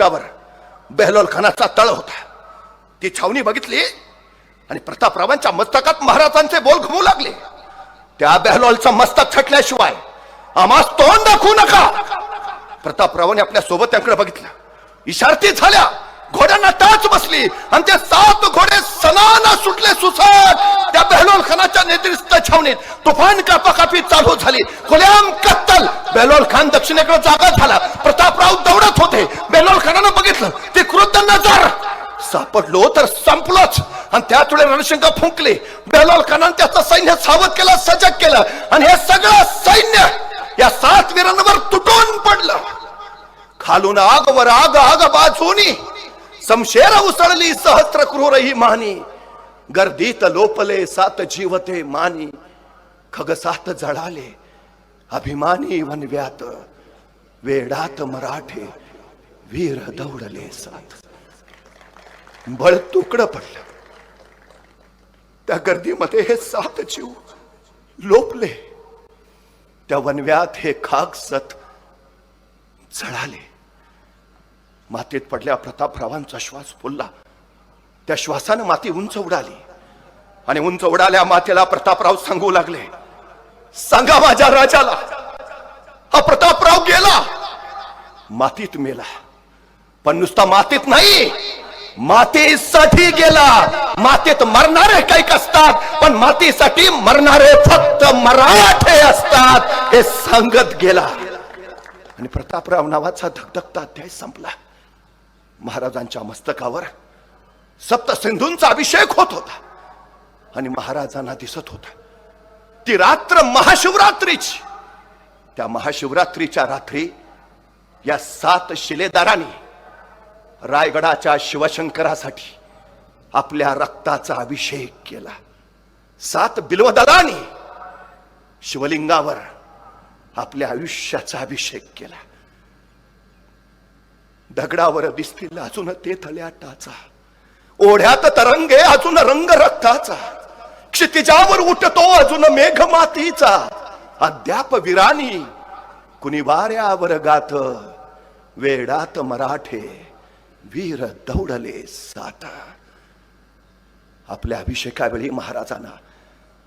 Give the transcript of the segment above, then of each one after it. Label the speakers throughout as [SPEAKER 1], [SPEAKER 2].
[SPEAKER 1] मस्तकावर बेहलोल खानाचा तळ होता. ती छावणी बघितली आणि प्रतापरावांच्या मस्तकात महाराजांचे बोल घुमू लागले. त्या बेहलोलचं मस्तक छटल्याशिवाय आम्हास तोंड दाखवू नका. प्रतापरावांनी आपल्या सोबत्यांकडे बघितलं. इशारती झाल्या. घोड्यांना टाच बसली आणि ते 7 घोडे सनाना सुटले सुसाट. त्या बेहलोल खानाच्या नेतृत्व छावणीत तुफान कापाकापी चालू झाली. खुलेआम कत्तल. बेहलोल खान दक्षिणेकडे जागा झाला. प्रतापराव दौडत होते. बेहलोल खानानं बघितलं. ते क्रुद्ध नजर. सापडलो तर संपलोच. आणि त्याचवेळी रणशिंग फुंकले. बेहलोल खानानं त्याचं सैन्य सावध केलं, सजग केलं आणि हे सगळं सैन्य या 7 वीरांवर तुटून पडलं. खालून आग वर आग, आग बाजूनी समशेर उसळली सहस्त्र क्रूर ही मानी. गर्दीत लोपले 7 जीवते मानी. खगसात जळाले अभिमानी वनव्यात. वेडात मराठे वीर दौडले 7. बळ तुकडं पडलं. त्या गर्दीमध्ये हे 7 जीव लोपले. त्या वनव्यात हे खागसत जळाले. मातीत पडल्या प्रतापरावांचा श्वास फुलला. त्या श्वासानं माती उंच उडाली आणि उंच उडाल्या मातेला प्रतापराव सांगू लागले, सांगा माझ्या राजाला हा प्रतापराव गेला, मातीत मेला. पण नुसता मातीत नाही, मातीसाठी गेला. मातीत मरणारे काही असतात, पण मातीसाठी मरणारे फक्त मराठे असतात हे सांगत गेला. आणि प्रतापराव नावाचा धगधगता अध्याय संपला. महाराजांच्या मस्तकावर सप्तसिंधूंचा अभिषेक होत होता आणि महाराजांना दिसत होता ती रात्र महाशिवरात्रीची. त्या महाशिवरात्रीच्या रात्री या 7 शिलेदारांनी रायगडाच्या शिवशंकरासाठी आपल्या रक्ताचा अभिषेक केला. 7 बिल्वदलांनी शिवलिंगावर आपल्या आयुष्याचा अभिषेक केला. दगडावर दिसतील अजून ते थल्या टाचा, ओढ्यात तरंगे अजून रंग रक्ताचा, क्षितिजावर उठतो अजून मेघ मातीचा. अद्याप वीरानी कुणी वाऱ्यावर गात, वेडात मराठे वीर दौडले 7. आपल्या अभिषेकावेळी महाराजांना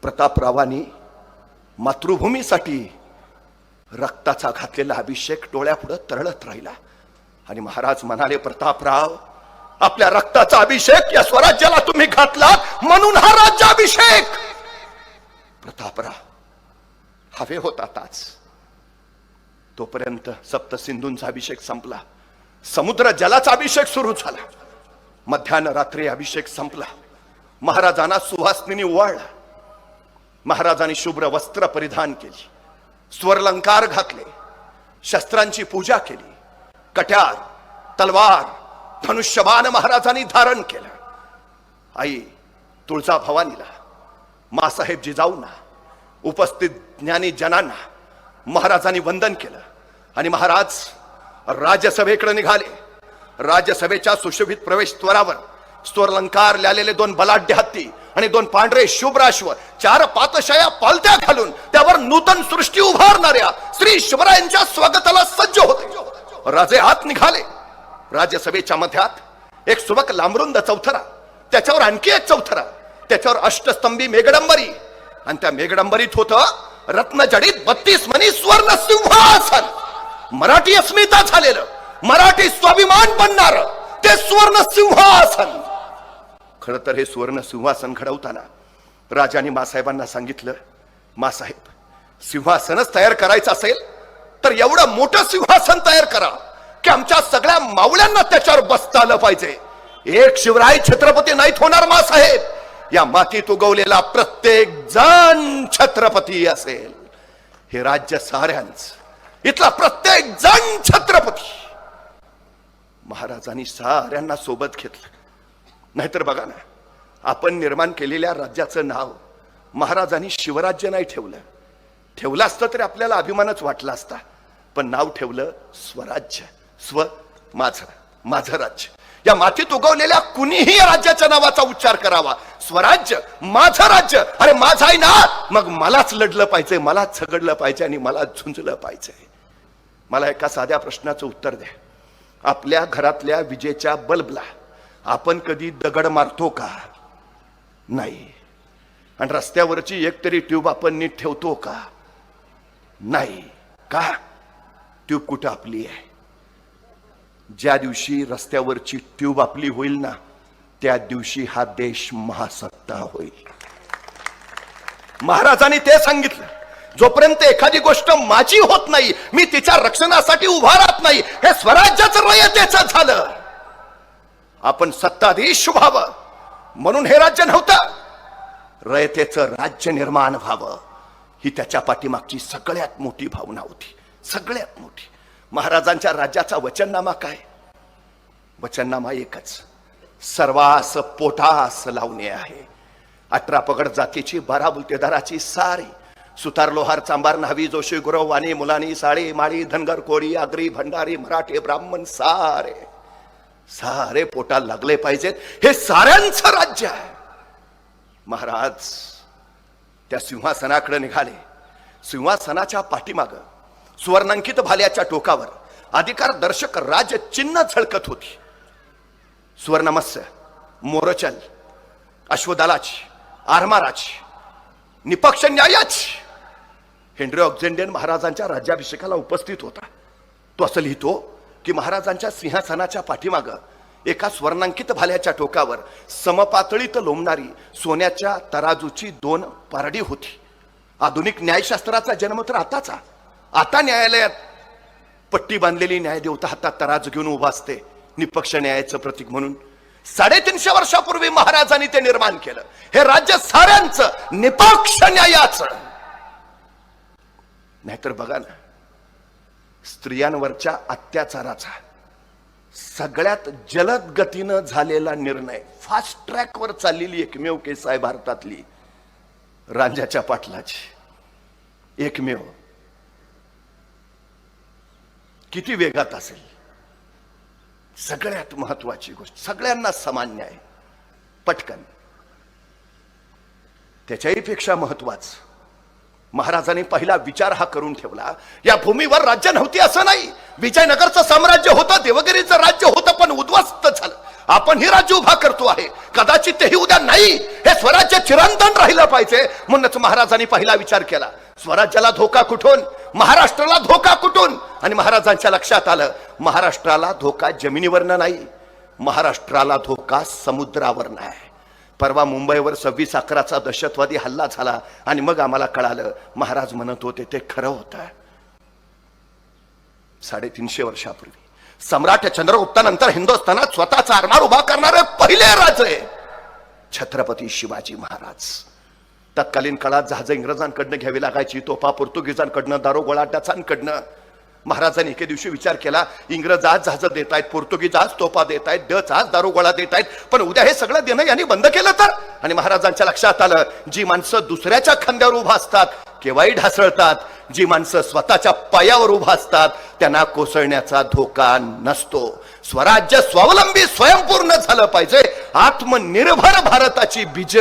[SPEAKER 1] प्रतापरावांनी मातृभूमीसाठी रक्ताचा घातलेला अभिषेक डोळ्यापुढे तरळत राहिला. आणि महाराज म्हणाले, प्रतापराव आपल्या रक्ताचा अभिषेक या स्वराज्याला तुम्ही घातला म्हणून हा राज्याभिषेक. प्रतापराव हवे होता ताच. तोपर्यंत सप्तसिंधूंचा अभिषेक संपला. समुद्र जलाचा अभिषेक सुरू झाला. मध्यान्ह रात्री अभिषेक संपला. महाराजांना सुवासिनी ओवाळला. महाराजांनी शुभ्र वस्त्र परिधान केली, स्वरलंकार घातले, शस्त्रांची पूजा केली. कट्यार, तलवार, धनुष्यबाण महाराजांनी धारण केलं. आई तुळजा भवानीला, मासाहेब जिजाऊंना, उपस्थित ज्ञानी जनांना महाराजांनी वंदन केलं आणि महाराज राज्यसभेकडे निघाले. राज्यसभेच्या सुशोभित प्रवेशद्वारावर स्वरलंकार लिहिलेले 2 बलाढ्य हत्ती आणि 2 पांढरे शुभ्र अश्व, 4 पातशया पालत्या घालून त्यावर नूतन सृष्टी उभारणाऱ्या श्री शिवरायांच्या स्वागताला सज्ज होते. राजे आत निघाले. राज्यसभेच्या मध्यात एक सुबक लांबरुंद चौथरा, त्याच्यावर आणखी एक चौथरा, त्याच्यावर अष्टस्तंभी मेघडंबरी आणि त्या मेघडंबरीत होतं रत्नजडित 32 मणी स्वर्ण सिंहासन. मराठी अस्मिता झालेलं, मराठी स्वाभिमान बनणार ते स्वर्ण सिंहासन. खरं तर हे स्वर्ण सिंहासन घडवताना राजाने मासाहेबांना सांगितलं, मासाहेब सिंहासनच तयार करायचं असेल तर एवढं मोठं सिंहासन तयार करा की आमच्या सगळ्या मावळ्यांना त्याच्यावर बसता आलं पाहिजे. एक शिवराय छत्रपती नाहीत होणार मासाहेब, या मातीत उगवलेला प्रत्येक जण छत्रपती असेल. हे राज्य साऱ्यांच, इथला प्रत्येक जण छत्रपती. महाराजांनी साऱ्यांना सोबत घेतलं. नाहीतर बघा ना, आपण निर्माण केलेल्या राज्याचं नाव महाराजांनी शिवराज्य नाही ठेवलं. ठेवलं असतं तरी आपल्याला अभिमानच वाटला असता, पण नाव ठेवलं स्वराज्य. स्व माझं, माझं राज्य. या मातीत उगवलेल्या कुणीही राज्याच्या नावाचा उच्चार करावा. स्वराज्य, माझं राज्य. अरे माझं आहे ना, मग मलाच लढलं पाहिजे, मलाच झगडलं पाहिजे आणि मलाच झुंजलं पाहिजे. मला एका साध्या प्रश्नाचं उत्तर द्या. आपल्या घरातल्या विजेच्या बल्बला आपण कधी दगड मारतो का? नाही. आणि रस्त्यावरची एक तरी ट्यूब आपण नीट ठेवतो का? नाही. का? ट्यूब कुठं आपली आहे? ज्या दिवशी रस्त्यावरची ट्यूब आपली होईल ना, त्या दिवशी हा देश महासत्ता होईल. महाराजांनी ते सांगितलं, जोपर्यंत एखादी गोष्ट माझी होत नाही, मी तिच्या रक्षणासाठी उभा राहत नाही, हे स्वराज्याचं रयतेचं झालं. आपण सत्ताधीश व्हावं म्हणून हे राज्य नव्हतं, रयतेचं राज्य निर्माण व्हावं ही त्याच्या पाठीमागची सगळ्यात मोठी भावना होती. सगळ्यात मोठी. महाराजांच्या राज्याचा वचननामा काय? वचननामा एकच, सर्वास पोटास लावणे आहे. 18 पगड जातीची, 12 बुलतेदाराची सारी, सुतार लोहार चांबार न्हावी जोशी गुरव वाणी मुलानी साळी माळी धनगर कोळी आगरी भंडारी मराठे ब्राह्मण सारे सारे पोटाला लागले पाहिजेत. हे साऱ्यांचं राज्य आहे. महाराज त्या सिंहासनाकडे निघाले. सिंहासनाच्या पाठीमाग सुवर्णांकित भाल्याच्या टोकावर अधिकार दर्शक राज चिन्ह झळकत होती. सुवर्णमत्स्य, मोरचल, अश्वदलाची, आरमाराची, निपक्ष न्यायाची. हेनरी ऑक्झेंडन महाराजांच्या राज्याभिषेकाला उपस्थित होता. तो असं लिहितो की महाराजांच्या सिंहासनाच्या पाठीमाग एका स्वर्णांकित भाल्याच्या टोकावर समपातळीत लोंबणारी सोन्याच्या तराजूची 2 पारडी होती. आधुनिक न्यायशास्त्राचा जन्म तर आताचा. आता न्यायालयात पट्टी बांधलेली न्यायदेवता हातात तराजू घेऊन उभा असते, निपक्ष न्यायाचं प्रतीक म्हणून. 350 वर्षापूर्वी महाराजांनी ते निर्माण केलं. हे राज्य साऱ्यांचं, निपक्ष न्यायाचं. नाहीतर बघा ना, स्त्रियांवरच्या अत्याचाराचा सगळ्यात जलद गतीनं झालेला निर्णय, फास्ट ट्रॅकवर चाललेली एकमेव केस आहे भारतातली रांझ्याच्या पाटलाची. एकमेव. किती वेगात असेल? सगळ्यात महत्वाची गोष्ट, सगळ्यांना समान न्याय, पटकन. त्याच्याही पेक्षा महत्वाचं, महाराजांनी पहिला विचार हा करून ठेवला, या भूमीवर राज्य नव्हती असं नाही. विजयनगरचं साम्राज्य होतं, देवगिरीचं राज्य होतं, पण उद्ध्वस्त झालं. आपण ही राज्य उभा करतो आहे, कदाचित तेही उद्या नाही. हे स्वराज्य चिरंतन राहिलं पाहिजे. म्हणूनच महाराजांनी पहिला विचार केला, स्वराज्याला धोका कुठून? महाराष्ट्राला धोका कुठून? आणि महाराजांच्या लक्षात आलं, महाराष्ट्राला धोका जमिनीवरनं नाही, महाराष्ट्राला धोका समुद्रावरनं आहे. परवा मुंबईवर 26/11चा दहशतवादी हल्ला झाला आणि मग आम्हाला कळालं, महाराज म्हणत होते ते खरं होतं. 350 वर्षापूर्वी सम्राट चंद्रगुप्तानंतर हिंदुस्थानात स्वतःचा आरमार उभा करणारे पहिले राजे छत्रपती शिवाजी महाराज. तत्कालीन काळात जहाज इंग्रजांकडनं घ्यावी लागायची, तोफा पोर्तुगीजांकडनं, दारोगोळा डचांकडनं. महाराजांनी एके दिवशी विचार केला, इंग्रज आज जहाज देत आहेत, पोर्तुगीज आज तोफा देत आहेत, डच आज दारोगोळा देत आहेत, पण उद्या हे सगळं देणं यांनी बंद केलं तर? आणि महाराजांच्या लक्षात आलं, जी माणसं दुसऱ्याच्या खांद्यावर उभा असतात केव्हाही ढासळतात, जी माणसं स्वतःच्या पायावर उभा असतात त्यांना कोसळण्याचा धोका नसतो. स्वराज्य स्वावलंबी स्वयंपूर्ण झालं पाहिजे. आत्मनिर्भर भारताची बीज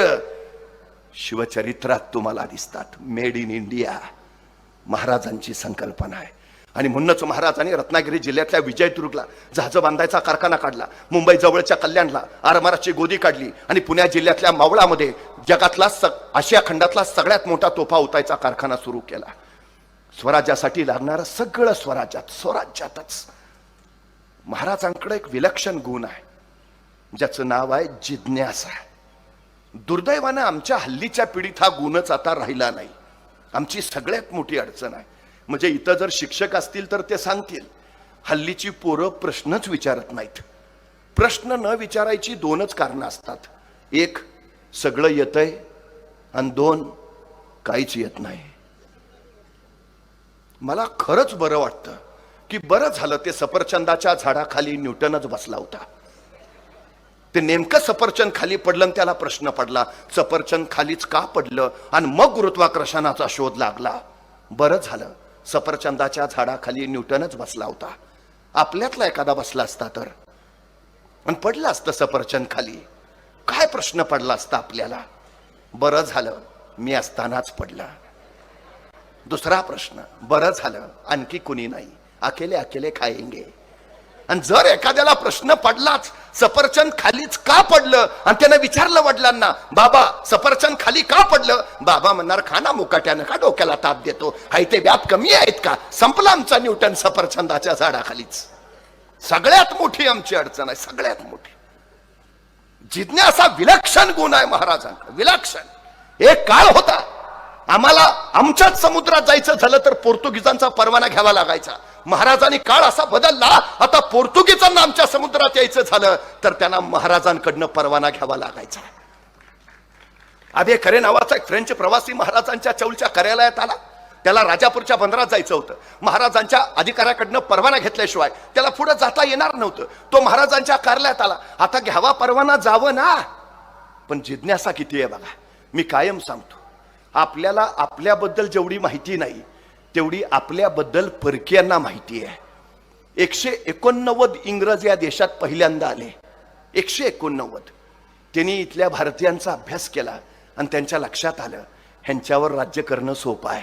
[SPEAKER 1] शिवचरित्रात तुम्हाला दिसतात. मेड इन इंडिया महाराजांची संकल्पना आहे. आणि म्हणूनच महाराजांनी रत्नागिरी जिल्ह्यातल्या विजयदुर्गला जहाज बांधायचा कारखाना काढला, मुंबई जवळच्या कल्याणला आरमाराची गोदी काढली आणि पुणे जिल्ह्यातल्या मावळामध्ये जगातला आशिया खंडातला सगळ्यात मोठा तोफा उतायचा कारखाना सुरू केला. स्वराज्यासाठी लागणारं सगळं स्वराज्यातच. महाराजांकडे एक विलक्षण गुण आहे ज्याचं नाव आहे जिज्ञासा. दुर्दैवानं आमच्या हल्लीच्या पिढीत हा गुणच आता राहिला नाही. आमची सगळ्यात मोठी अडचण आहे. म्हणजे इथं जर शिक्षक असतील तर ते सांगतील, हल्लीची पोरं प्रश्नच विचारत नाहीत. प्रश्न न विचारायची 2च कारणं असतात. 1 सगळं येतंय आणि 2 काहीच येत नाही. मला खरंच बरं वाटतं की बरं झालं ते सफरचंदाच्या झाडाखाली न्यूटनच बसला होता. ते नेमकं सफरचंद खाली पडलं आणि त्याला प्रश्न पडला, सफरचंद खालीच का पडलं? आणि मग गुरुत्वाकर्षणाचा शोध लागला. बरं झालं सफरचंदाच्या झाडाखाली न्यूटनच बसला होता. आपल्यातला एखादा बसला असता तर आणि पडला असतं सफरचंद खाली, काय प्रश्न पडला असता आपल्याला? बरं झालं मी असतानाच पडला. दुसरा प्रश्न, बरं झालं आणखी कुणी नाही, अकेले अकेले खाएंगे. आणि जर एखाद्याला प्रश्न पडलाच सफरचंद खालीच का पडलं आणि त्यानं विचारलं वडिलांना, बाबा सफरचंद खाली का पडलं, बाबा म्हणणार खाना मुकाट्यानं का डोक्याला ताप देतो, हाय ते व्याप कमी आहेत का, संपला आमचा न्यूटन सफरचंदाच्या झाडाखालीच. सगळ्यात मोठी आमची अडचण आहे, सगळ्यात मोठी. जिज्ञासा विलक्षण गुण आहे महाराजांचा, विलक्षण. एक काळ होता आम्हाला आमच्याच समुद्रात जायचं झालं तर पोर्तुगीजांचा परवाना घ्यावा लागायचा. महाराजांनी काळ असा बदलला, आता पोर्तुगीजांना आमच्या समुद्रात यायचं झालं तर त्यांना महाराजांकडनं परवाना घ्यावा लागायचा. अबे खरे नावाचा एक फ्रेंच प्रवासी महाराजांच्या चौलच्या कार्यालयात आला. त्याला राजापूरच्या बंदरात जायचं होतं. महाराजांच्या अधिकाऱ्याकडनं परवाना घेतल्याशिवाय त्याला पुढे जाता येणार नव्हतं. तो महाराजांच्या कार्यालयात आला. आता घ्यावा परवाना, जावं ना. पण जिज्ञासा किती आहे बघा. मी कायम सांगतो, आपल्याला आपल्याबद्दल जेवढी माहिती नाही तेवढी आपल्याबद्दल परकीयांना माहिती आहे. 189 इंग्रज या देशात पहिल्यांदा आले. 189. त्यांनी इथल्या भारतीयांचा अभ्यास केला आणि त्यांच्या लक्षात आलं ह्यांच्यावर राज्य करणं सोपं आहे.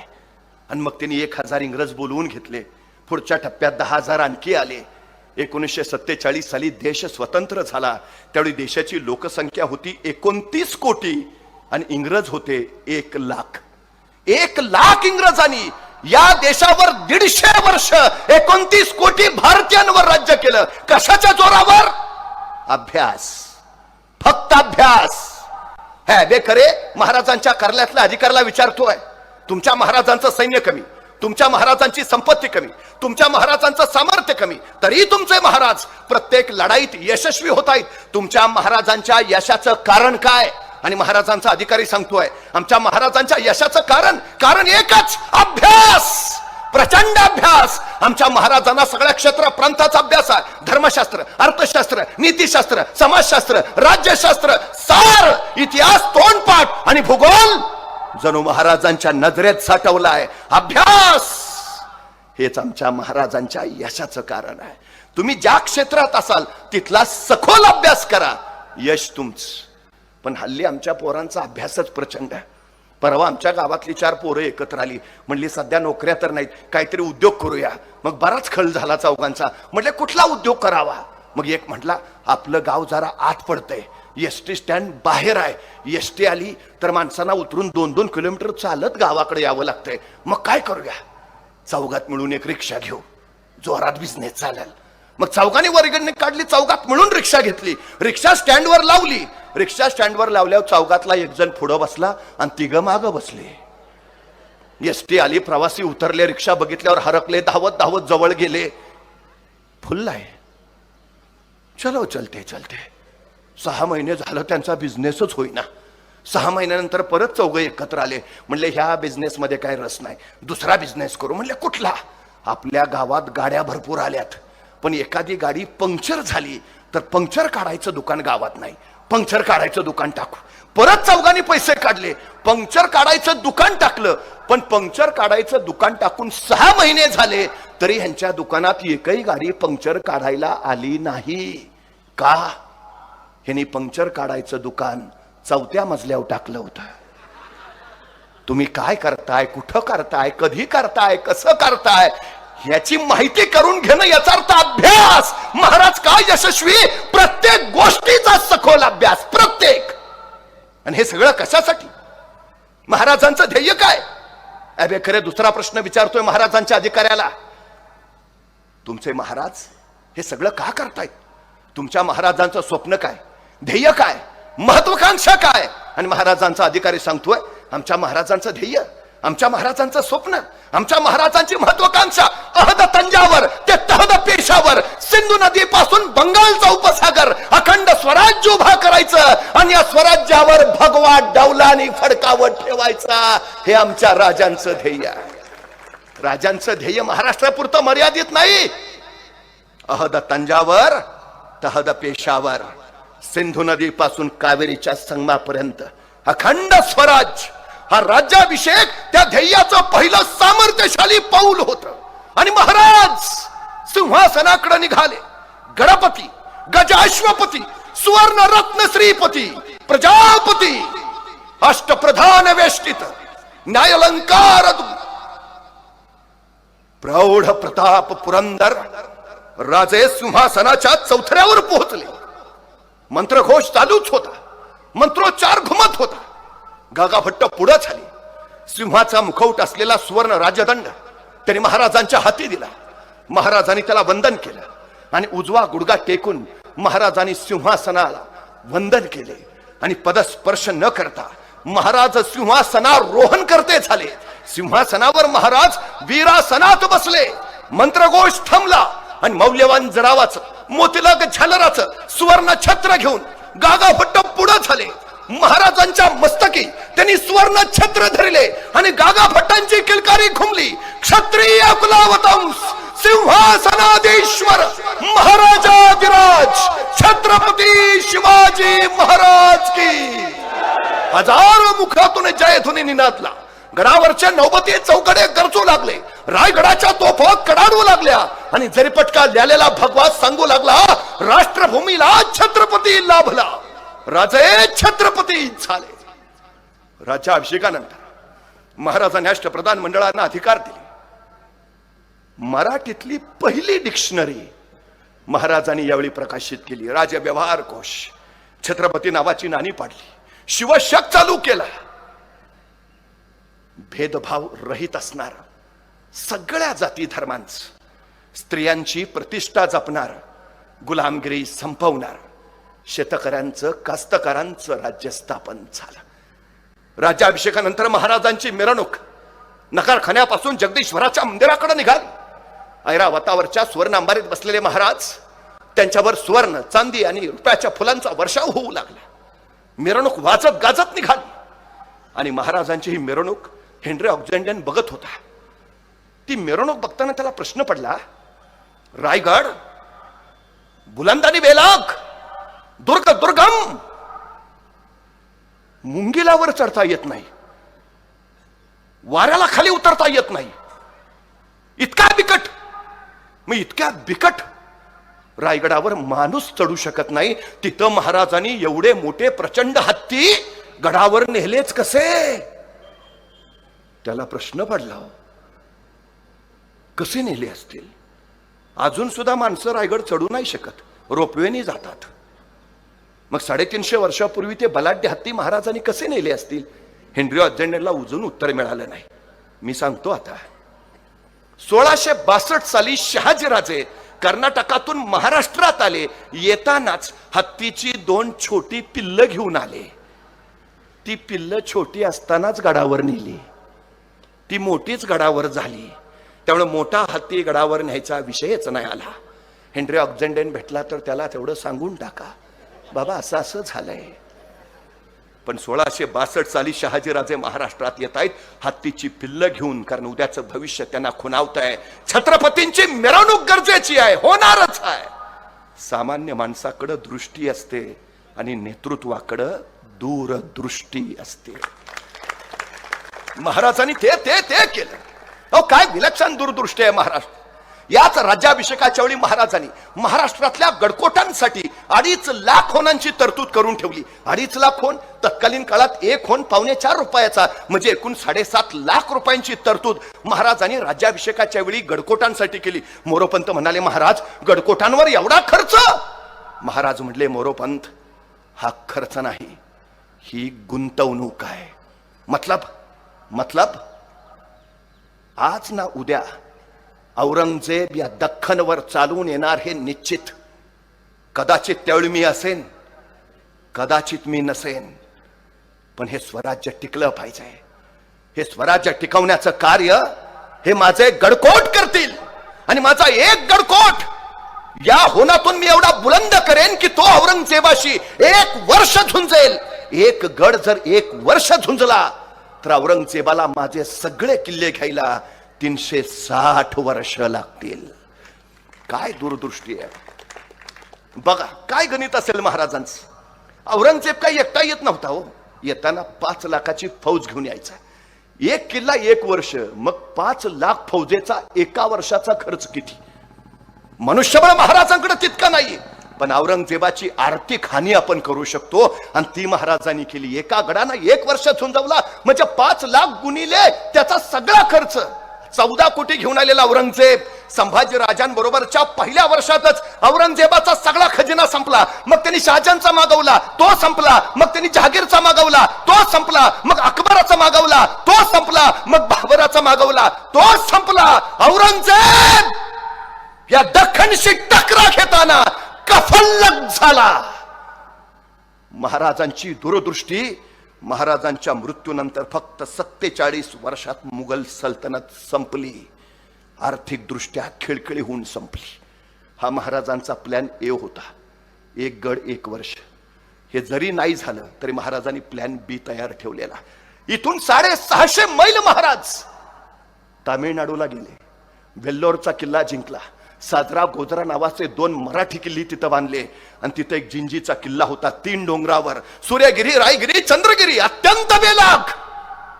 [SPEAKER 1] आणि मग त्यांनी 1000 इंग्रज बोलवून घेतले. पुढच्या टप्प्यात 10,000 आणखी आले. 1947 साली देश स्वतंत्र झाला. त्यावेळी देशाची लोकसंख्या होती 29 कोटी आणि इंग्रज होते 1 लाख. 1 लाख इंग्रजांनी या देशावर 150 वर्ष 29 कोटी भारतीयांवर राज्य केलं. कशाच्या जोरावर? अभ्यास, फक्त अभ्यास. हे बे खरे महाराजांच्या कार्यालयातल्या अधिकाऱ्याला विचारतोय, तुमच्या महाराजांचं सैन्य कमी, तुमच्या महाराजांची संपत्ती कमी, तुमच्या महाराजांचं सामर्थ्य कमी, तरी तुमचे महाराज प्रत्येक लढाईत यशस्वी होत आहेत. तुमच्या महाराजांच्या यशाचं कारण काय? आणि महाराजांचा अधिकारी सांगतोय आमच्या महाराजांच्या यशाचं कारण एकच, अभ्यास, प्रचंड अभ्यास. आमच्या महाराजांना सगळ्या क्षेत्र प्रांताचा अभ्यास आहे. धर्मशास्त्र, अर्थशास्त्र, नीतिशास्त्र, समाजशास्त्र, राज्यशास्त्र, सार, इतिहास, तोंडपाठ आणि भूगोल जणू महाराजांच्या नजरेत साठवला आहे. अभ्यास हेच आमच्या महाराजांच्या यशाचं कारण आहे. तुम्ही ज्या क्षेत्रात असाल तिथला सखोल अभ्यास करा, यश तुमचं. पण हल्ली आमच्या पोरांचा अभ्यासच प्रचंड आहे. परवा आमच्या गावातली 4 पोरं एकत्र आली. म्हणली सध्या नोकऱ्या तर नाहीत, काहीतरी उद्योग करूया. मग बराच खळ झाला चौघांचा. म्हटले कुठला उद्योग करावा? मग एक म्हटला आपलं गाव जरा आत पडतंय, एसटी स्टँड बाहेर आहे, एसटी आली तर माणसांना उतरून 2-2 किलोमीटर चालत गावाकडे यावं लागतंय. मग काय करूया? चौघात मिळून एक रिक्षा घेऊ, जोरात बिझनेस चालेल. मग चौघांनी वर्गणी काढली, चौघात मिळून रिक्षा घेतली, रिक्षा स्टँडवर लावली. रिक्षा स्टँडवर लावल्यावर चौघातला एक जण पुढं बसला आणि 3 मागं बसले. एसटी आली, प्रवासी उतरले, रिक्षा बघितल्यावर हरकले, धावत धावत जवळ गेले. फुल आहे, चलो चलते चलते. 6 महिने झालं त्यांचा बिझनेसच होईना. 6 महिन्यानंतर परत चौघं एकत्र आले. म्हणले ह्या बिझनेसमध्ये काय रस नाही, दुसरा बिझनेस करू. म्हणले कुठला? आपल्या गावात गाड्या भरपूर आल्यात, पण एखादी गाडी पंक्चर झाली तर पंक्चर काढायचं दुकान गावात नाही, पंक्चर काढायचं दुकान टाकू. परत चौघांनी पैसे काढले, पंक्चर काढायचं दुकान टाकलं. पण पंक्चर काढायचं दुकान टाकून 6 महिने झाले तरी ह्यांच्या दुकानात एकही गाडी पंक्चर काढायला आली नाही. का? ह्यांनी पंक्चर काढायचं दुकान 4थ्या मजल्यावर टाकलं होतं. तुम्ही काय करताय, कुठं करताय, कधी करताय, कसं करताय याची माहिती करून घेणं, याचा अर्थ अभ्यास. महाराज काय यशस्वी? प्रत्येक गोष्टीचा सखोल अभ्यास, प्रत्येक. आणि हे सगळं कशासाठी? महाराजांचं ध्येय काय? अबे खरे दुसरा प्रश्न विचारतोय महाराजांच्या अधिकाऱ्याला. तुमचे महाराज हे सगळं का करतायत? तुमच्या महाराजांचं स्वप्न काय, ध्येय काय, महत्वाकांक्षा काय? आणि महाराजांचा अधिकारी सांगतोय आमच्या महाराजांचं ध्येय, आमच्या महाराजांचं स्वप्न, आमच्या महाराजांची महत्वाकांक्षा अहद तंजावर ते तहद पेशावर, सिंधू नदी पासून बंगालचा उपसागर अखंड स्वराज्य उभा करायचं आणि या स्वराज्यावर भगवा डौलानी फडकावत ठेवायचा. हे आमच्या राजांचं ध्येय आहे. राजांचं ध्येय महाराष्ट्रापुरतं मर्यादित नाही. अहद तंजावर, तहद पेशावर, सिंधू नदी पासून कावेरीच्या संगमापर्यंत अखंड स्वराज. हा राज्याभिषेक त्या ध्येयाचं पहिलं सामर्थ्यशाली पाऊल होतं. आणि महाराज सिंहासनाकडे निघाले. गणपती, गजाश्वपती, सुवर्ण रत्न श्रीपती, प्रजापती, अष्टप्रधान वेष्टित, न्यायालंकार, प्रौढ प्रताप पुरंदर, राजे सिंहासनाच्या चौथऱ्यावर पोहोचले. मंत्रघोष चालूच होता, मंत्रोच्चार घुमत होता. गागाभट्ट पुढे झाले. सिंहाचा मुखवट असलेला सुवर्ण राजदंड त्यांनी महाराजांच्या हाती दिला. महाराजांनी त्याला वंदन केलं आणि उजवा गुडघा टेकून महाराजांनी सिंहासनाला वंदन केले आणि पदस्पर्श न करता महाराज सिंहासनारोहण करते झाले. सिंहासनावर महाराज वीरासनात बसले. मंत्रघोष थांबला आणि मौल्यवान जरावाचं मोतिलग झालराचं सुवर्ण छत्र घेऊन गागाभट्ट पुढे झाले. महाराजांच्या मस्तकी त्यांनी सुवर्ण छत्र धरले आणि गागाभट्टांची किलकारी घुमली. क्षत्रिय कुलावतंस सिंहासनाधीश्वर महाराजाधिराज छत्रपती शिवाजी महाराज की. हजारो मुखातून जयध्वनी निनादला. गडावरच्या नौबती चौकडे गरजू लागले. रायगडाच्या तोफा कडाडू लागल्या आणि जरीपटका ल्यालेला भगवा सांगू लागला, राष्ट्रभूमीला छत्रपती लाभला, राजे छत्रपती झाले. राज्याभिषेकानंतर महाराजांनी अष्टप्रधान मंडळांना अधिकार दिले. मराठीतली पहिली डिक्शनरी महाराजांनी यावेळी प्रकाशित केली. राजव्यवहार कोश छत्रपती नावाची नाणी पाडली. शिवशक चालू केला. भेदभाव रहित असणार, सगळ्या जाती धर्मांचं, स्त्रियांची प्रतिष्ठा जपणार, गुलामगिरी संपवणार, शेतकऱ्यांचं कास्तकारांचं राज्य स्थापन झालं. राज्याभिषेकानंतर महाराजांची मिरवणूक नकारखान्यापासून जगदीश्वराच्या मंदिराकडे निघाली. ऐरावतावरच्या सुवर्ण अंबारीत बसलेले महाराज, त्यांच्यावर सुवर्ण, चांदी आणि रुपयाच्या फुलांचा वर्षाव होऊ लागला. मिरवणूक वाजत गाजत निघाली आणि महाराजांची ही मिरवणूक हेनरी ऑक्झेंडन बघत होता. ती मिरवणूक बघताना त्याला प्रश्न पडला, रायगड बुलंदानी बेलाग, दुर्ग दुर्गम, मुंगिलावर चढता येत नाही, वाऱ्याला खाली उतरता येत नाही, इतका बिकट, मग इतक्या बिकट रायगडावर माणूस चढू शकत नाही. तिथं महाराजांनी एवढे मोठे प्रचंड हत्ती गडावर नेलेच कसे? त्याला प्रश्न पडला, कसे नेले असतील? अजून सुद्धा माणसं रायगड चढू नाही शकत, रोपवेने जातात. मग 350 वर्षापूर्वी ते बलाढ्य हत्ती महाराजांनी कसे नेले असतील? हेनरी ऑक्झेंडनला अजून उत्तर मिळालं नाही. मी सांगतो आता. 1662 साली शहाजीराजे कर्नाटकातून महाराष्ट्रात आले. येतानाच हत्तीची 2 छोटी पिल्ल घेऊन आले. ती पिल्ल छोटी असतानाच गडावर नेली, ती मोठीच गडावर झाली. त्यामुळे मोठा हत्ती गडावर न्यायचा विषयच नाही आला. हेनरी ऑक्झेंडन भेटला तर त्याला तेवढं सांगून टाका, बाबा असं असं झालंय. पण 1662 साली शहाजीराजे महाराष्ट्रात येत आहेत हत्तीची पिल्ल घेऊन, कारण उद्याचं भविष्य त्यांना खुणावत आहे. छत्रपतींची मिरवणूक गरजेची आहे, होणारच आहे. सामान्य माणसाकडे दृष्टी असते आणि नेतृत्वाकडे दूरदृष्टी असते. महाराजांनी ते ते ते केलं. अहो काय विलक्षण दूरदृष्टी आहे महाराष्ट्र. याच राज्याभिषेकाच्या वेळी महाराजांनी महाराष्ट्रातल्या गडकोटांसाठी 2.5 लाख होनांची तरतूद करून ठेवली. 2.5 लाख होन तत्कालीन काळात 1 होन 4.25 रुपयाचा, म्हणजे एकूण 7.5 लाख रुपयांची तरतूद महाराजांनी राज्याभिषेकाच्या वेळी गडकोटांसाठी केली. मोरोपंत म्हणाले, महाराज गडकोटांवर एवढा खर्च? महाराज म्हटले, मोरोपंत हा खर्च नाही, ही गुंतवणूक आहे. मतलब आज ना उद्या औरंगजेब या दख्खनवर चालून येणार हे निश्चित. कदाचित त्यावेळी मी असेन, कदाचित मी नसेन, पण हे स्वराज्य टिकलं पाहिजे. हे स्वराज्य टिकवण्याचं कार्य हे माझे गडकोट करतील आणि माझा एक गडकोट या होनातून मी एवढा बुलंद करेन की तो औरंगजेबाशी 1 वर्ष झुंजेल. एक गड जर 1 वर्ष झुंजला तर औरंगजेबाला माझे सगळे किल्ले घ्यायला 360 वर्ष लागतील. काय दूरदृष्टी आहे बघा. काय गणित असेल महाराजांचं. औरंगजेब काही एकटा येत नव्हता हो. येताना 5 लाखाची फौज घेऊन यायचा. 1 किल्ला 1 वर्ष, मग 5 लाख फौजेचा 1 वर्षाचा खर्च किती? मनुष्यबळ महाराजांकडे तितका नाही, पण औरंगजेबाची आर्थिक हानी आपण करू शकतो आणि ती महाराजांनी केली. एका गडाना 1 वर्ष झुंजवला म्हणजे 5 लाख गुणिले त्याचा सगळा खर्च. 14 कोटी घेऊन आलेला औरंगजेब संभाजी राजांबरोबरच्या पहिल्या वर्षातच औरंगजेबाचा सगळा खजिना संपला. मग त्यांनी शहाजहानचा मागवला, तो संपला. मग त्यांनी जहागीरचा मागवला, तो संपला. मग अकबराचा मागवला, तो संपला. मग बाबराचा मागवला, तो संपला. औरंगजेब या दख्खनशी टकरा घेताना कफल्लक झाला. महाराजांची दूरदृष्टी, महाराजांच्या मृत्यूनंतर फक्त 47 वर्षात मुघल सल्तनत संपली. आर्थिक दृष्ट्या खिळखिळी होऊन संपली. हा महाराजांचा प्लॅन ए होता, एक गड एक वर्ष. हे जरी नाही झालं तरी महाराजांनी प्लॅन बी तयार ठेवलेला. इथून 650 मैल महाराज तामिळनाडूला गेले, वेल्लोरचा किल्ला जिंकला. साजरा गोजरा नावाचे 2 मराठी किल्ले तिथं बांधले आणि तिथे एक जिंजीचा किल्ला होता 3 डोंगरावर. सूर्यगिरी, रायगिरी, चंद्रगिरी, अत्यंत बेलाग.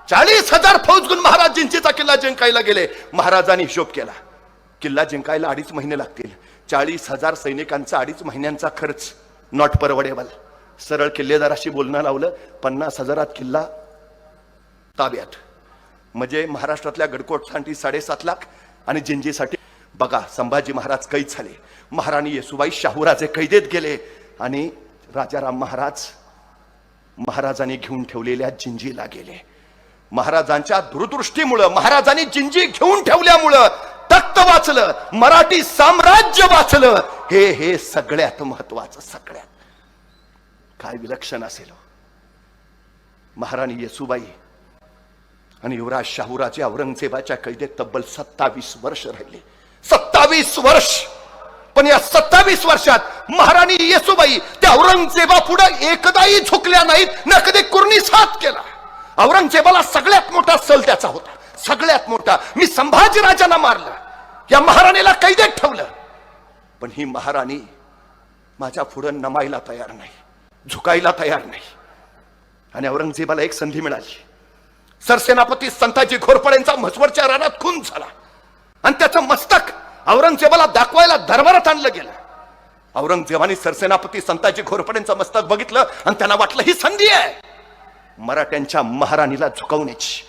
[SPEAKER 1] 40,000 फौज घेऊन महाराज जिंजीचा किल्ला जिंकायला गेले. महाराजांनी हिशोब केला, किल्ला जिंकायला 2.5 महिने लागतील. 40,000 सैनिकांचा 2.5 महिन्यांचा खर्च नॉट परवडेबल. सरळ किल्लेदाराशी बोलणं लावलं, 50,000 किल्ला ताब्यात. म्हणजे महाराष्ट्रातल्या गडकोटसाठी 7.5 लाख आणि जिंजीसाठी. बघा, संभाजी महाराज कैद झाले, महाराणी येसुबाई शाहूराजे कैदेत गेले आणि राजाराम महाराज महाराजांनी घेऊन ठेवलेल्या जिंजीला गेले. महाराजांच्या दूरदृष्टीमुळे, महाराजांनी जिंजी घेऊन ठेवल्यामुळं तख्त वाचलं, मराठी साम्राज्य वाचलं. हे सगळ्यात महत्वाचं. सगळ्यात काय विलक्षण असेल. महाराणी येसुबाई आणि युवराज शाहूराजे औरंगजेबाच्या कैदेत तब्बल 27 वर्ष राहिले. 27 वर्ष. पण या 27 वर्षात महाराणी येसुबाई त्या औरंगजेबा पुढे एकदाही झुकल्या नाहीत, न कधी कुर्नीस हात केला. औरंगजेबाला सगळ्यात मोठा सल त्याचा होता, सगळ्यात मोठा. मी संभाजी राजांना मारलं, या महाराणीला कैदेत ठेवलं, पण ही महाराणी माझ्या पुढे नमायला तयार नाही, झुकायला तयार नाही. आणि औरंगजेबाला एक संधी मिळाली. सरसेनापती संताजी घोरपडेंचा म्हसवडच्या रानात खून झाला आणि त्याचं मस्तक औरंगजेबाला दाखवायला दरबारात आणलं गेलं. औरंगजेबाने सरसेनापती संताजी घोरपडेंचं मस्तक बघितलं आणि त्यांना वाटलं ही संधी आहे मराठ्यांच्या महाराणीला झुकवण्याची.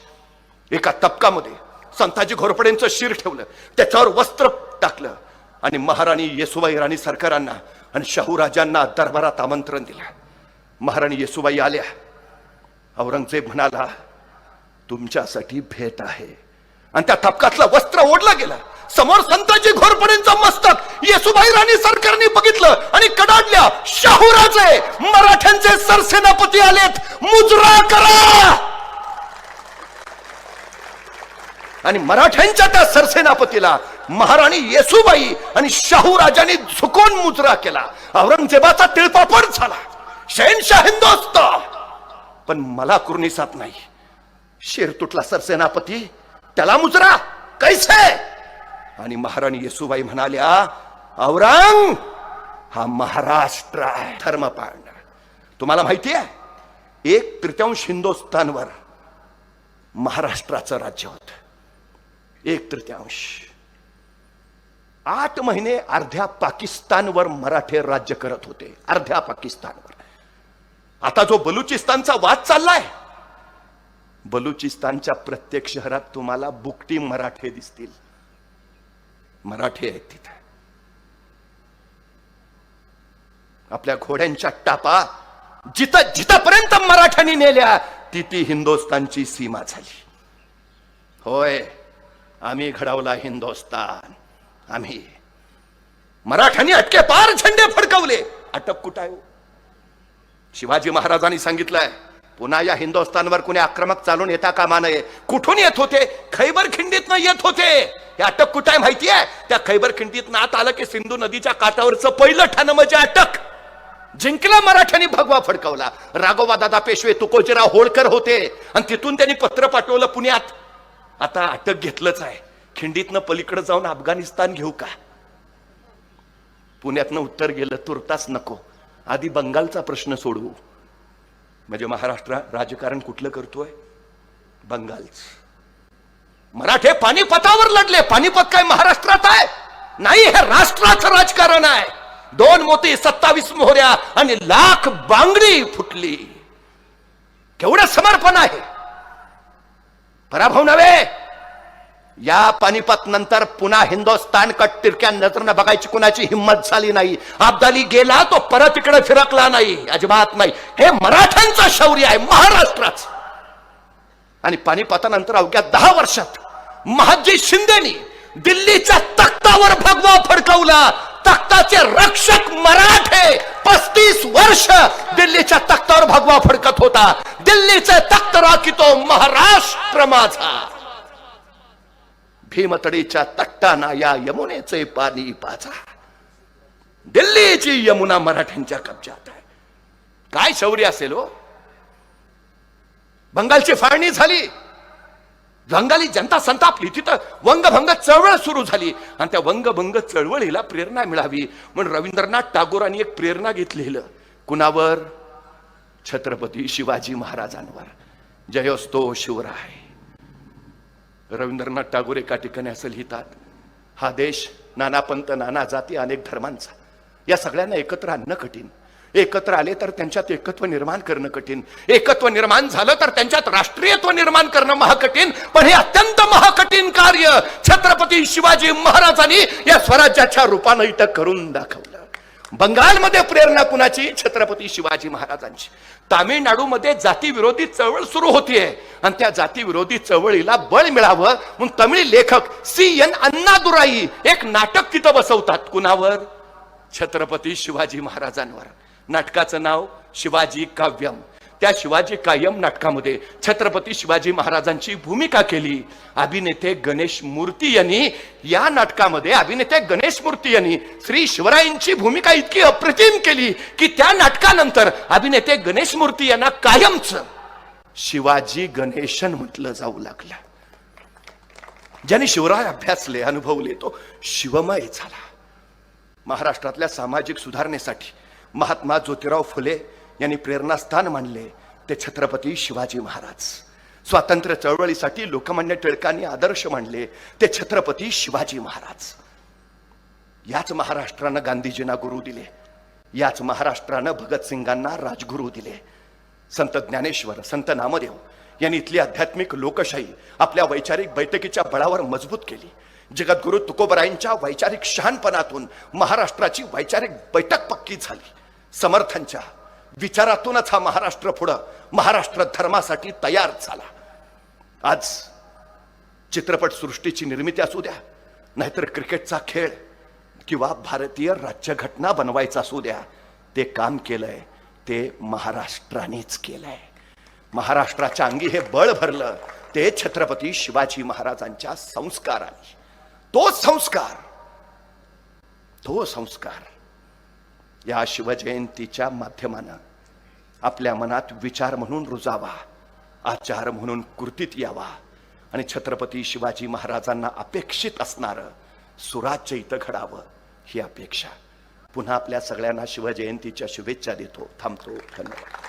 [SPEAKER 1] एका तबकामध्ये संताजी घोरपडेंचं शिर ठेवलं, त्याच्यावर वस्त्र टाकलं आणि महाराणी येसुबाई राणी सरकारांना आणि शाहूराजांना दरबारात आमंत्रण दिलं. महाराणी येसुबाई आल्या. औरंगजेब म्हणाला, तुमच्यासाठी भेट आहे. आणि त्या तबकातलं वस्त्र ओढलं गेलं. समोर संताजी घोरपडेंचं मस्तक येसुबाई राणी सरकारने बघितलं आणि कडाडल्या, शाहूराजे मराठ्यांचे सरसेनापती आलेत, मुजरा करा. आणि मराठ्यांच्या त्या सरसेनापतीला महाराणी येसुबाई आणि शाहूराजांनी झुकून मुजरा केला. औरंगजेबाचा तिळपापड झाला, शहनशाह हिंदोस्त. पण मला कुर्निसात नाही. शेर तुटला सरसेनापती, त्याला मुजरा कैसे. आणि महाराणी येसुबाई म्हणाल्या, औरंग हा महाराष्ट्र आहे, धर्म पाळणार. तुम्हाला माहिती आहे 1/3 हिंदुस्थानवर महाराष्ट्राचं राज्य होत. 1/3. 8 महिने अर्ध्या पाकिस्तानवर मराठे राज्य करत होते, अर्ध्या पाकिस्तानवर. आता जो बलुचिस्तानचा वाद चाललाय, बलुचिस्तानच्या प्रत्येक शहरात तुम्हाला बुकटी मराठे दिसतील. मराठे आहेत तिथे. आपल्या घोड्यांच्या टापा जिथपर्यंत मराठ्यांनी नेल्या ती हिंदुस्थानची सीमा झाली. होय, आम्ही घडवला हिंदुस्थान. आम्ही मराठ्यांनी अटके पार झेंडे फडकवले. अटक कुठं आहे? शिवाजी महाराजांनी सांगितलंय, पुन्हा या हिंदुस्थानवर कुणी आक्रमक चालून येता कामा नये. कुठून येत होते? खैबर खिंडीतनं येत होते. हे अटक कुठं आहे माहितीये? त्या खैबर खिंडीतनं आत आलं की सिंधू नदीच्या काठावरचं पहिलं ठाणं म्हणजे अटक. जिंकला मराठ्यांनी, भगवा फडकवला. राघोबा दादा पेशवे तुकोजीराव होळकर होते आणि तिथून त्यांनी पत्र पाठवलं पुण्यात, आता अटक घेतलंच आहे, खिंडीतनं पलीकडे जाऊन अफगाणिस्तान घेऊ का? पुण्यातनं उत्तर गेलं, तुर्तास नको, आधी बंगालचा प्रश्न सोडवू. म्हणजे महाराष्ट्र राजकारण कुठलं करतोय? बंगालच. मराठे पानिपतावर लढले. पानिपत काय महाराष्ट्रात आहे? नाही, हे राष्ट्राचं राजकारण आहे. 2 मोती, 27 मोहऱ्या आणि लाख बांगडी फुटली. केवढं समर्पण आहे. पराभव नव्हे, या पानिपत नंतर पुन्हा हिंदुस्थान कट तिरक्या नजरनं बघायची कुणाची हिंमत झाली नाही. अब्दाली गेला तो परत इकडे फिरकला नाही, अजिबात नाही. हे मराठ्यांचं शौर्य आहे, महाराष्ट्राचं. आणि पानिपतानंतर अवघ्या 10 वर्षात महादजी शिंदेनी दिल्लीच्या तख्तावर भगवा फडकवला. तख्ताचे रक्षक मराठे 35 वर्ष दिल्लीच्या तख्तावर भगवा फडकत होता. दिल्लीचे तख्त राखितो महाराष्ट्र माझा. भीमतडीच्या तट्टाना या यमुनेचे पाणी पाजा. दिल्लीची यमुना मराठ्यांच्या कब्जात आहे. काय शौर्य असेल हो. बंगालची फाळणी झाली, बंगाली जनता संतापली, तिथं वंगभंग चळवळ सुरू झाली. आणि त्या वंगभंग चळवळीला प्रेरणा मिळावी म्हणून रवींद्रनाथ टागोरांनी एक प्रेरणा घेतलेलं. कुणावर? छत्रपती शिवाजी महाराजांवर. जयोस्तो शिवराय. रवींद्रनाथ टागोर एका ठिकाणी असं लिहितात, हा देश नाना पंथ, नाना जाती, अनेक धर्मांचा, या सगळ्यांना एकत्र आणणं कठीण. एकत्र आले तर त्यांच्यात एकत्व निर्माण करणं कठीण. एकत्व निर्माण झालं तर त्यांच्यात राष्ट्रीयत्व निर्माण करणं महाकठीण. पण हे अत्यंत महाकठीण कार्य छत्रपती शिवाजी महाराजांनी या स्वराज्याच्या रूपानं इथं करून दाखवलं. बंगालमध्ये प्रेरणा कुणाची? छत्रपती शिवाजी महाराजांची. तामिळनाडूमध्ये जातीविरोधी चळवळ सुरू होतीये आणि त्या जातीविरोधी चळवळीला बळ मिळावं म्हणून तमिळ लेखक CN अण्णादुराई एक नाटक तिथं बसवतात. कुणावर? छत्रपती शिवाजी महाराजांवर. नाटकाचं नाव शिवाजी काव्यम. त्या शिवाजी कायम नाटकामध्ये छत्रपती शिवाजी महाराजांची भूमिका केली अभिनेते गणेश मूर्ती यांनी. या नाटकामध्ये अभिनेते गणेश मूर्ती यांनी श्री शिवरायांची भूमिका इतकी अप्रतिम केली की त्या नाटकानंतर अभिनेते गणेश मूर्ती यांना कायमच शिवाजी गणेशन म्हटलं जाऊ लागलं. ज्यांनी शिवराय अभ्यासले, अनुभवले, तो शिवमय झाला. महाराष्ट्रातल्या सामाजिक सुधारणेसाठी महात्मा ज्योतिराव फुले यांनी प्रेरणास्थान मानले ते छत्रपती शिवाजी महाराज. स्वातंत्र्य चळवळीसाठी लोकमान्य टिळकांनी आदर्श मानले ते छत्रपती शिवाजी महाराज. याच महाराष्ट्रानं गांधीजींना गुरु दिले. याच महाराष्ट्रानं भगतसिंगांना राजगुरू दिले. संत ज्ञानेश्वर, संत नामदेव यांनी इथली आध्यात्मिक लोकशाही आपल्या वैचारिक बैठकीच्या बळावर मजबूत केली. जगद्गुरु तुकोबरायांच्या वैचारिक शहाणपणातून महाराष्ट्राची वैचारिक बैठक पक्की झाली. समर्थांच्या विचारातूनच हा महाराष्ट्र पुढं महाराष्ट्र धर्मासाठी तयार झाला. आज चित्रपट सृष्टीची निर्मिती असू द्या, नाहीतर क्रिकेटचा खेळ किंवा भारतीय राज्यघटना बनवायचा असू द्या, ते काम केलंय ते महाराष्ट्रानेच केलंय. महाराष्ट्राच्या अंगी हे बळ भरलं ते छत्रपती शिवाजी महाराजांच्या संस्काराने. तो संस्कार या शिवजयंतीच्या माध्यमानं आपल्या मनात विचार म्हणून रुजावा, आचार म्हणून कृतीत यावा आणि छत्रपती शिवाजी महाराजांना अपेक्षित असणारं सुराज्य इथं घडावं ही अपेक्षा. पुन्हा आपल्या सगळ्यांना शिवजयंतीच्या शुभेच्छा देतो. थांबतो. धन्यवाद.